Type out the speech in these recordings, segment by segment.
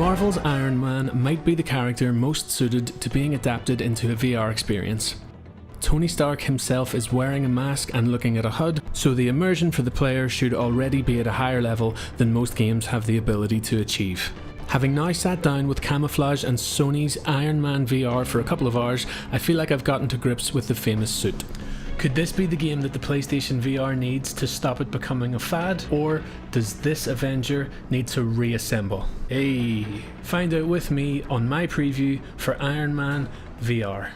Marvel's Iron Man might be the character most suited to being adapted into a VR experience. Tony Stark himself is wearing a mask and looking at a HUD, so the immersion for the player should already be at a higher level than most games have the ability to achieve. Having now sat down with Camouflage and Sony's Iron Man VR for a couple of hours, I feel like I've gotten to grips with the famous suit. Could this be the game that the PlayStation VR needs to stop it becoming a fad? Or does this Avenger need to reassemble? Hey, find out with me on my preview for Iron Man VR.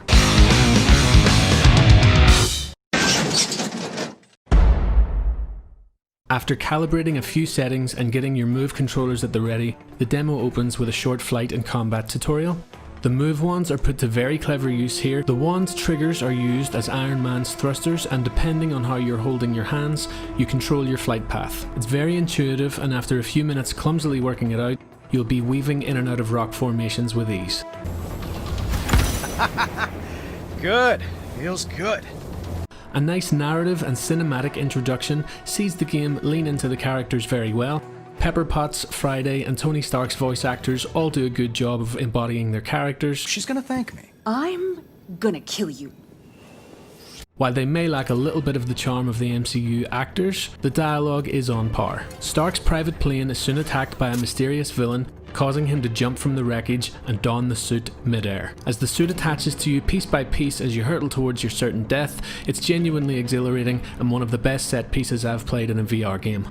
After calibrating a few settings and getting your move controllers at the ready, the demo opens with a short flight and combat tutorial. The move wands are put to very clever use here. The wand's triggers are used as Iron Man's thrusters, and depending on how you're holding your hands, you control your flight path. It's very intuitive, and after a few minutes clumsily working it out, you'll be weaving in and out of rock formations with ease. Good. Feels good. A nice narrative and cinematic introduction sees the game lean into the characters very well. Pepper Potts, Friday and Tony Stark's voice actors all do a good job of embodying their characters. She's gonna thank me. I'm gonna kill you. While they may lack a little bit of the charm of the MCU actors, the dialogue is on par. Stark's private plane is soon attacked by a mysterious villain, causing him to jump from the wreckage and don the suit mid-air. As the suit attaches to you piece by piece as you hurtle towards your certain death, it's genuinely exhilarating and one of the best set pieces I've played in a VR game.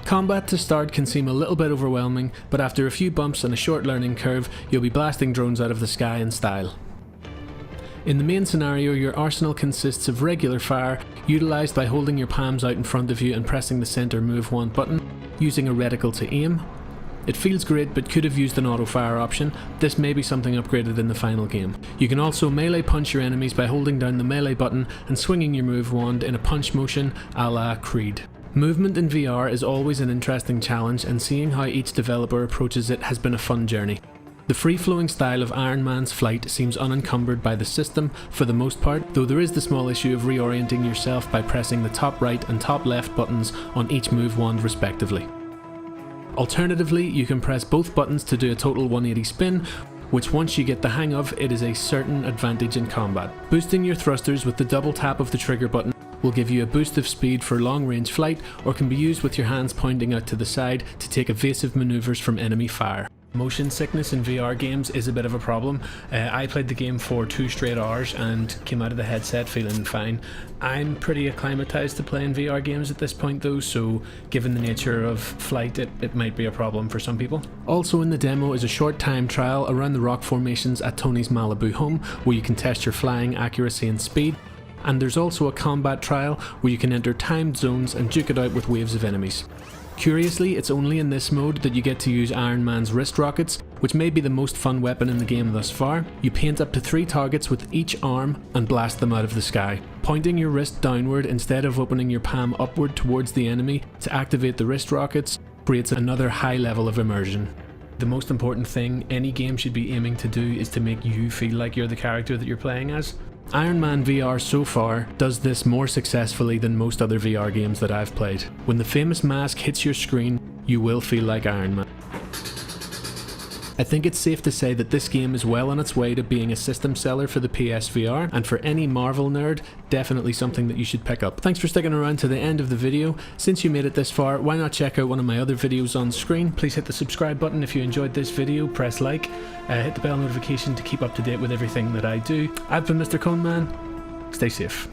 Combat to start can seem a little bit overwhelming, but after a few bumps and a short learning curve, you'll be blasting drones out of the sky in style. In the main scenario, your arsenal consists of regular fire, utilised by holding your palms out in front of you and pressing the centre move wand button, using a reticle to aim. It feels great but could have used an auto fire option. This may be something upgraded in the final game. You can also melee punch your enemies by holding down the melee button and swinging your move wand in a punch motion a la Creed. Movement in VR is always an interesting challenge, and seeing how each developer approaches it has been a fun journey. The free-flowing style of Iron Man's flight seems unencumbered by the system for the most part, though there is the small issue of reorienting yourself by pressing the top right and top left buttons on each move wand respectively. Alternatively, you can press both buttons to do a total 180 spin, which once you get the hang of, it is a certain advantage in combat. Boosting your thrusters with the double tap of the trigger button will give you a boost of speed for long range flight, or can be used with your hands pointing out to the side to take evasive maneuvers from enemy fire. Motion sickness in VR games is a bit of a problem. I played the game for 2 straight hours and came out of the headset feeling fine. I'm pretty acclimatized to playing VR games at this point though, so given the nature of flight, it might be a problem for some people. Also in the demo is a short time trial around the rock formations at Tony's Malibu home, where you can test your flying accuracy and speed. And there's also a combat trial where you can enter timed zones and duke it out with waves of enemies. Curiously, it's only in this mode that you get to use Iron Man's wrist rockets, which may be the most fun weapon in the game thus far. You paint up to 3 targets with each arm and blast them out of the sky. Pointing your wrist downward instead of opening your palm upward towards the enemy to activate the wrist rockets creates another high level of immersion. The most important thing any game should be aiming to do is to make you feel like you're the character that you're playing as. Iron Man VR so far does this more successfully than most other VR games that I've played. When the famous mask hits your screen, you will feel like Iron Man. I think it's safe to say that this game is well on its way to being a system seller for the PSVR, and for any Marvel nerd, definitely something that you should pick up. Thanks for sticking around to the end of the video. Since you made it this far, why not check out one of my other videos on screen? Please hit the subscribe button if you enjoyed this video, press like, hit the bell notification to keep up to date with everything that I do. I've been MrConeman, stay safe.